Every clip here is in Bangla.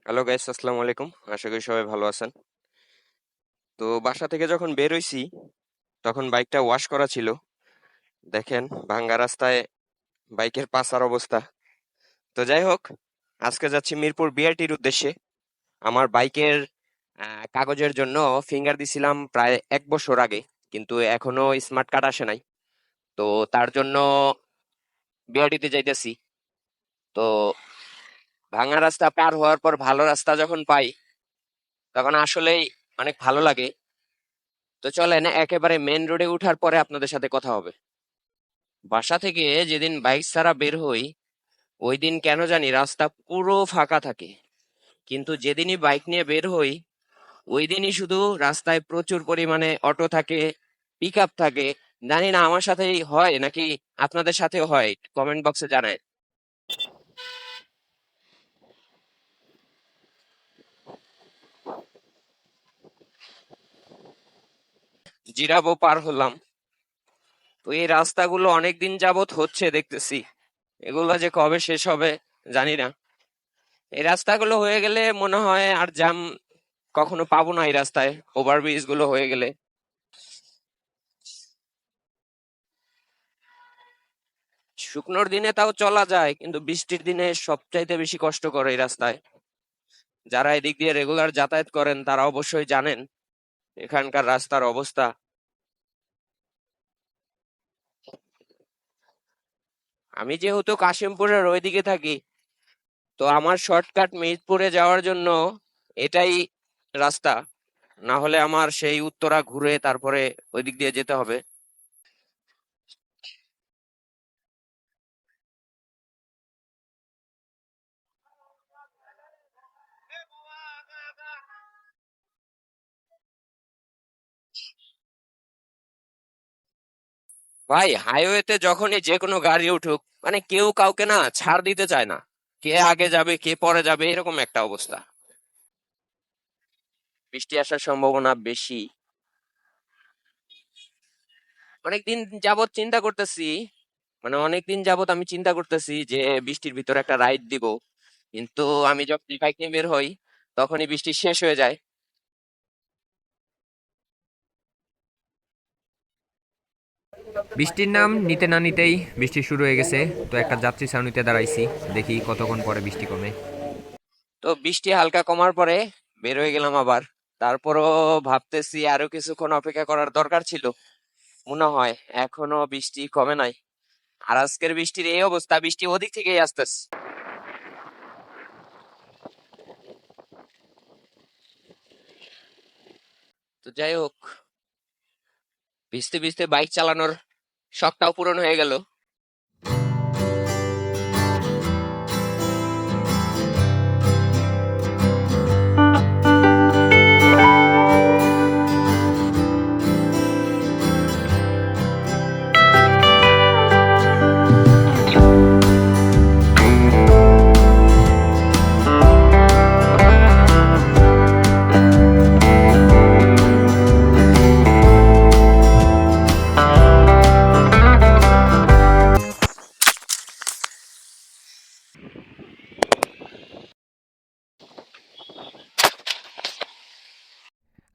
হ্যালো গাইস, আসসালামু আলাইকুম। আশা করি সবাই ভালো আছেন। তো বাসা থেকে যখন বের হইছি তখন বাইকটা ওয়াশ করা ছিল। দেখেন ভাঙ্গা রাস্তায় বাইকের পাছার অবস্থা। তো যাই হোক, আজকে যাচ্ছি মিরপুর বিআরটির উদ্দেশ্যে। আমার বাইকের কাগজের জন্য ফিঙ্গার দিছিলাম প্রায় 1 বছর আগে, কিন্তু এখনো স্মার্ট কার্ড আসে নাই। তো তার জন্য বিআরটিতে যাইতেছি। তো ভাঙা রাস্তা পার হওয়ার পর ভালো রাস্তা যখন পাই তখন আসলেই অনেক ভালো লাগে। তো চলেন একেবারে মেন রোডে উঠার পরে আপনাদের সাথে কথা হবে। বাসা থেকে যেদিন বাইক ছাড়া বের হই ওই দিন কেন জানি রাস্তা পুরো ফাঁকা থাকে, কিন্তু যেদিনই বাইক নিয়ে বের হই ওই দিনই শুধু রাস্তায় প্রচুর পরিমাণে অটো থাকে, পিক আপ থাকে। জানি না আমার সাথেই হয় নাকি আপনাদের সাথেও হয়, কমেন্ট বক্সে জানায়। জিরাবো পার হলাম। তো এই রাস্তাগুলো অনেকদিন যাবত হচ্ছে দেখতেছি, এগুলো যে কবে শেষ হবে জানি না। এই রাস্তাগুলো হয়ে গেলে মনে হয় আর জ্যাম কখনো পাবো না এই রাস্তায়, ওভারব্রিজ গুলো হয়ে গেলে। শুকনোর দিনে তাও চলা যায়, কিন্তু বৃষ্টির দিনে সবচাইতে বেশি কষ্ট করে এই রাস্তায়। যারা এদিক দিয়ে রেগুলার যাতায়াত করেন তারা অবশ্যই জানেন এখানকার রাস্তার অবস্থা। আমি যেহেতু কাশিমপুরের ওইদিকে থাকি, তো আমার শর্টকাট মিরপুরে যাওয়ার জন্য এটাই রাস্তা। না হলে আমার সেই উত্তরা ঘুরে তারপরে ওইদিক দিয়ে যেতে হবে। ভাই, হাইওয়েতে যখনই যে কোনো গাড়ি উঠুক, মানে কেউ কাউকে না ছাড় দিতে চায় না। কে আগে যাবে কে পরে যাবে এরকম একটা অবস্থা। বৃষ্টি আসার সম্ভাবনা বেশি। অনেকদিন যাবত চিন্তা করতেছি, মানে অনেকদিন যাবত আমি চিন্তা করতেছি যে বৃষ্টির ভিতরে একটা রাইড দিব, কিন্তু আমি যখন বাইক নিয়ে বের হই তখনই বৃষ্টি শেষ হয়ে যায়। বৃষ্টির নাম নিতে না নিতেই বৃষ্টি শুরু হয়ে গেছে। তো একটা যাত্রী ছাউনিতে দাঁড়াইছি, দেখি কতক্ষণ পরে বৃষ্টি কমে। তো বৃষ্টি হালকা কমার পরে বের হয়ে গেলাম আবার। তারপরও ভাবতেছি আরো কিছুক্ষণ অপেক্ষা করার দরকার ছিল, মনে হয় এখনো বৃষ্টি কমে নাই। আর আজকের বৃষ্টির এই অবস্থা, বৃষ্টি ওদিক থেকেই আসতেছে। তো যাই হোক, ভিজতে ভিজতে বাইক চালানোর শখটাও পূরণ হয়ে গেল।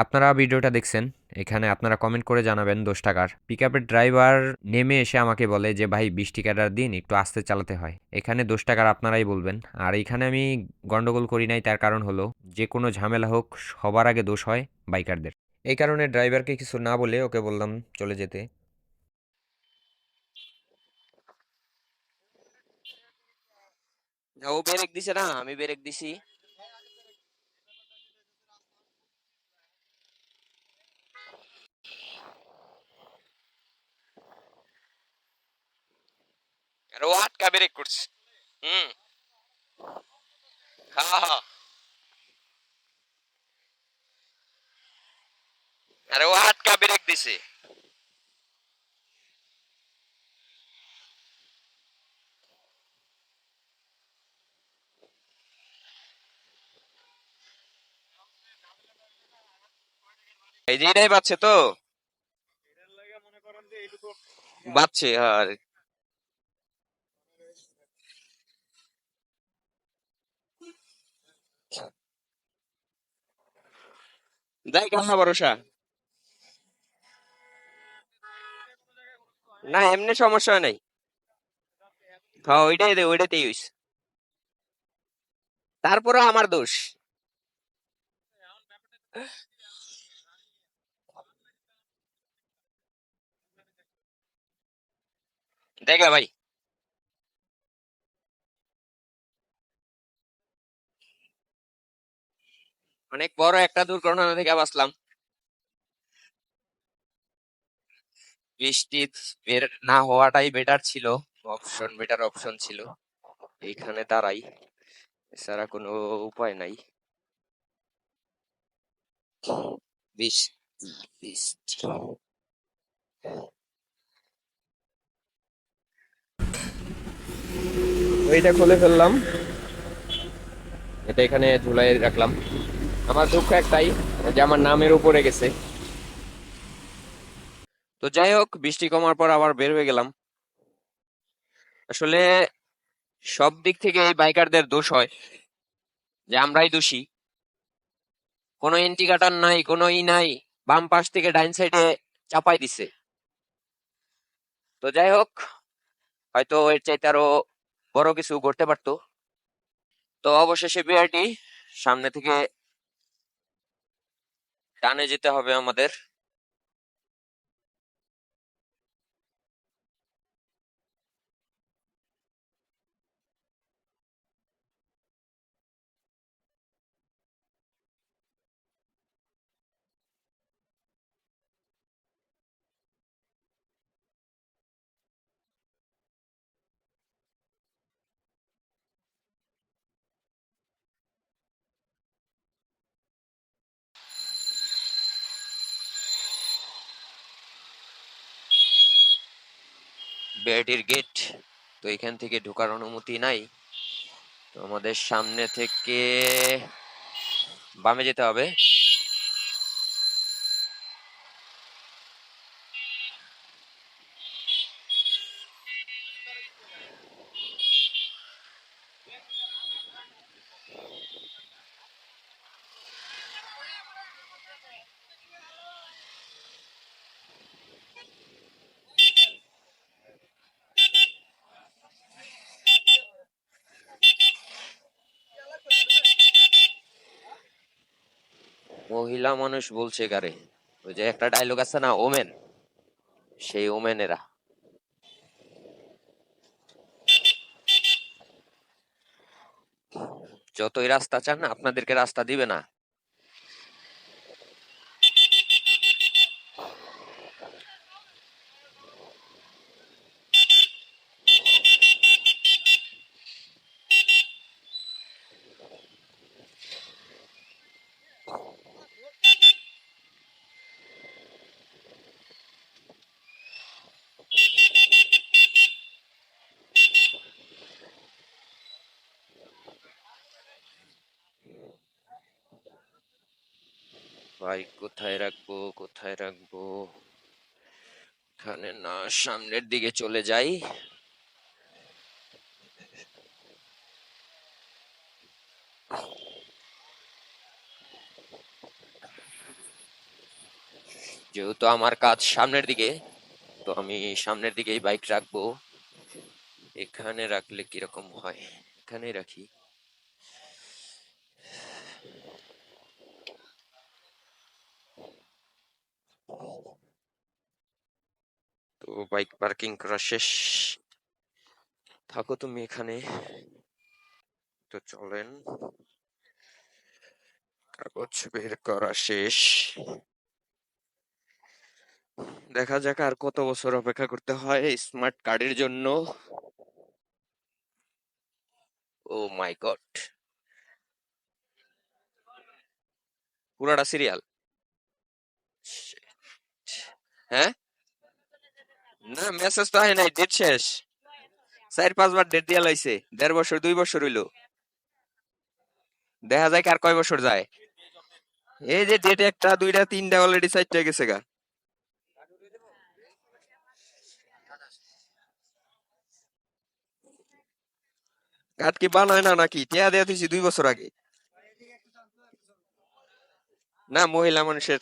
আপনারা ভিডিওটা দেখছেন, এখানে আপনারা কমেন্ট করে জানাবেন 10 টাকার পিক আপের ড্রাইভার নেমে এসে আমাকে বলে যে ভাই 20 টাকার দিন একটু আস্তে চালাতে হয়। এখানে 10 টাকার আপনারাই বলবেন। আর এখানে আমি গন্ডগোল করি নাই, তার কারণ হলো যে কোনো ঝামেলা হোক সবার আগে দোষ হয় বাইকারদের। এই কারণে ড্রাইভারকে কিছু না বলে ওকে বললাম চলে যেতে। ও ব্রেক দিছে না, আমি ব্রেক দিছি। আর ও আটকা ব্রেক করছে। হুম। হ্যাঁ হ্যাঁ। আরে ও আটকা ব্রেক দিছে। এই যে এটাই বাচ্চে তো, বাচ্চে আর যাই কান্না ভরসা। না এমনি সমস্যা নাই। হ্যাঁ ওইটাই দে, ওইটাতেই হইছে। তারপরে আমার দোষ। দেখা ভাই, অনেক বড় একটা দুর্ঘটনা থেকে বাঁচলাম। বৃষ্টি বের না হওয়াটাই বেটার ছিল, বেটার অপশন ছিল। এইখানে দাঁড়াই, এছাড়া কোনো উপায় নাই। বৃষ্টি, বৃষ্টি। ওইটা খুলে ফেললাম, এটা এখানে ঝুলাই রাখলাম। আমার দুঃখ একটাই যে আমার নামের উপরে গেছে। তো যাই হোক, বৃষ্টি কমার পর আবার বের হয়ে গেলাম। আসলে সব দিক থেকে এই বাইকারদের দোষ হয়, যে আমরাই দোষী। কোনো ইন্ডিকেটর নাই, কোনো ই নাই, বাম পাশ থেকে ডাইন সাইডে চাপাই দিছে। তো যাই হোক, হয়তো এর চাইতে আরো বড় কিছু করতে পারতো। তো অবশেষে বিআরটি সামনে থেকে ডানে যেতে হবে আমাদের। বিআরটির গেট, তো এখান থেকে ঢোকার অনুমতি নাই। তো আমাদের সামনে থেকে বামে যেতে হবে। মহিলা মানুষ বলছে গারে, ওই যে একটা ডায়লগ আছে না, ওমেন, সেই ওমেনেরা। যতই রাস্তা চান, আপনাদেরকে রাস্তা দিবে না। ভাই কোথায় রাখবো, কোথায় রাখবো? এখানে না, সামনের দিকে চলে যাই। যেহেতু আমার কাজ সামনের দিকে, তো আমি সামনের দিকেই বাইক রাখবো। এখানে রাখলে কিরকম হয়? এখানেই রাখি। তো বাইক পার্কিং করা শেষ, থাকো তুমি এখানে। তো চলেন, কাগজ বের করা শেষ। দেখা যাক আর কত বছর অপেক্ষা করতে হয় স্মার্ট কার্ডের জন্য। ও মাই গড, পুরাটা সিরিয়াল। হ্যাঁ, না মেসেজ তো হয় নাই, ডেট শেষ। 4-5 বার ডেট দিয়া লাইছে, 1.5 বছর 2 বছর হইলো। দেখা যায় কার কয় বছর যায়। এই যে ডেট একটা দুইটা তিনটা অলরেডি 4টা গেছে গা। কার্ড কি বানায় না নাকি? টিয়া দেয়া দিছি 2 বছর আগে। না, মহিলা মানুষের।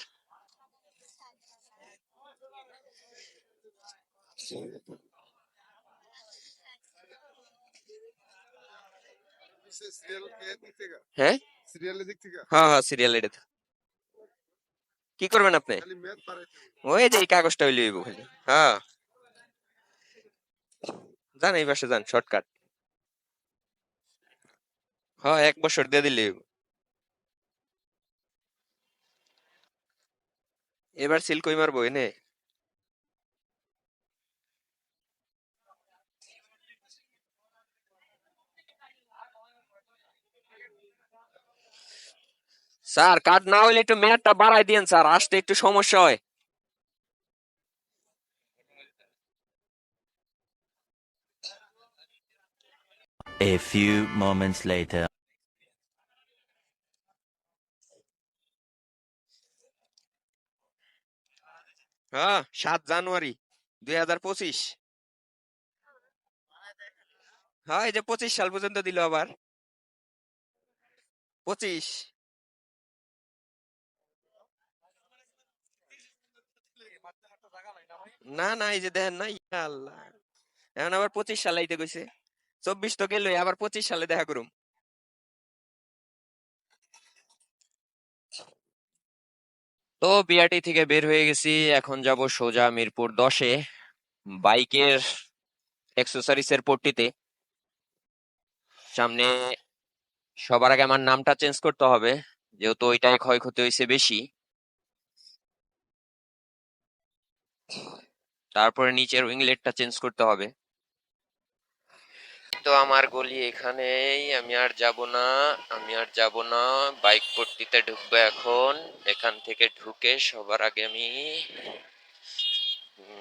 হ্যাঁ, হ্যাঁ, হ্যাঁ, সিরিয়াল এটা। কি করবেন আপনি? ওই যে এই কাগজটা হইলে হইব খালি। হ্যাঁ, যান এই পাশে যান, শর্টকাট। হ্যাঁ, 1 বছর দিয়ে দিলে হইব। এবার সিল কই মারবো এনে? স্যার, কার্ড না হইলে একটু মেয়াদটা বাড়াই দিয়েন স্যার, আসতে একটু সমস্যা হয়। A few moments later. হ্যাঁ, 7 জানুয়ারি 2025। হ্যাঁ, এই যে 25 সাল পর্যন্ত দিল আবার। 25। না, না, এই যে দেখেন না, ইয়া আল্লাহ। এখন আবার 25 সালে আইতে কইছে। 24 তো গেলই, আবার 25 সালে দেখা করুম। তো বিআরটি থেকে বের হয়ে গেছি, এখন যাব সোজা মিরপুর 10-এ বাইকের অ্যাক্সেসরিজের পট্টিতে। সামনে সবার আগে আমার নামটা চেঞ্জ করতে হবে, যেহেতু ওইটায় ক্ষয়ক্ষতি হয়েছে বেশি। তারপরে নিচের উইংলেটটা চেঞ্জ করতে হবে। তো আমার গলি এখানেই, আমি আর যাব না, আমি আর যাব না। বাইক পট্টিতে ঢুকবো এখন। এখান থেকে ঢুকে সবার আগে আমি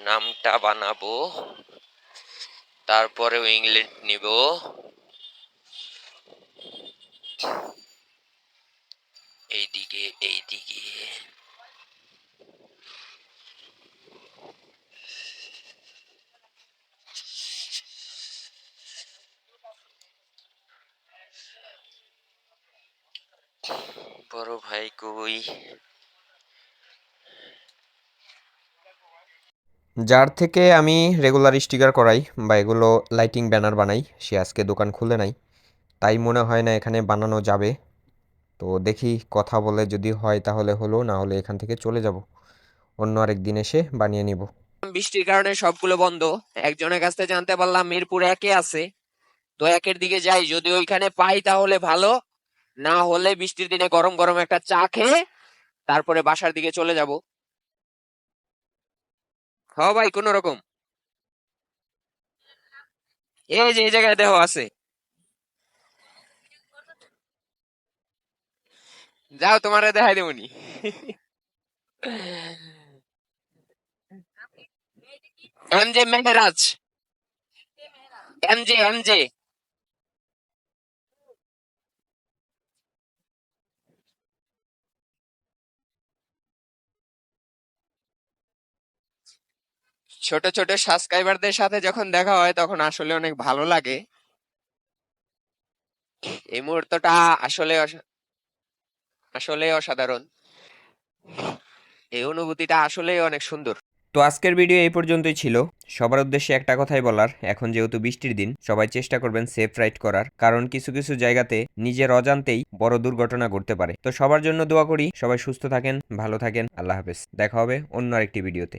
নামটা বানাবো, তারপরে উইংলেট নিব। এইদিকে, এইদিকে। বড় ভাই কই? যার থেকে আমি রেগুলার স্টিকার করাই বা এগুলো লাইটিং ব্যানার বানাই, সে আজকে দোকান খুলে নাই, তাই মনে হয় না এখানে বানানো যাবে। তো দেখি, কথা বলে যদি হয় তাহলে হলো, না হলে এখান থেকে চলে যাব, অন্য আরেক দিন এসে বানিয়ে নিব। বৃষ্টির কারণে সবগুলো বন্ধ। একজনের কাছ থেকে জানতে পারলাম মিরপুর 1-এ আছে। তো 1-এর দিকে যাই, যদি ওইখানে পাই তাহলে ভালো, না হলে বৃষ্টির দিনে গরম গরম একটা চা খেয়ে তারপরে বাসার দিকে চলে যাব। হ্যাঁ ভাই, কোন রকম। এই যে এই জায়গায় দেহ আছে। যাও, তোমারে দেখাই দেবনি। এমজে মেহরাজ। এমজে, এমজে। ছোট ছোট সাবস্ক্রাইবারদের সাথে যখন দেখা হয় তখন আসলে অনেক ভালো লাগে। এই মুহূর্তটা আসলে আসলে অসাধারণ। এই অনুভূতিটা আসলে অনেক সুন্দর। তো আজকের ভিডিও এই পর্যন্তই ছিল। সবার উদ্দেশ্যে একটা কথাই বলার, এখন যেহেতু বৃষ্টির দিন, সবাই চেষ্টা করবেন সেফ রাইড করার, কারণ কিছু কিছু জায়গাতে নিজের অজান্তেই বড় দুর্ঘটনা ঘটতে পারে। তো সবার জন্য দোয়া করি, সবাই সুস্থ থাকেন, ভালো থাকেন। আল্লাহ হাফেজ, দেখা হবে অন্য আরেকটি ভিডিওতে।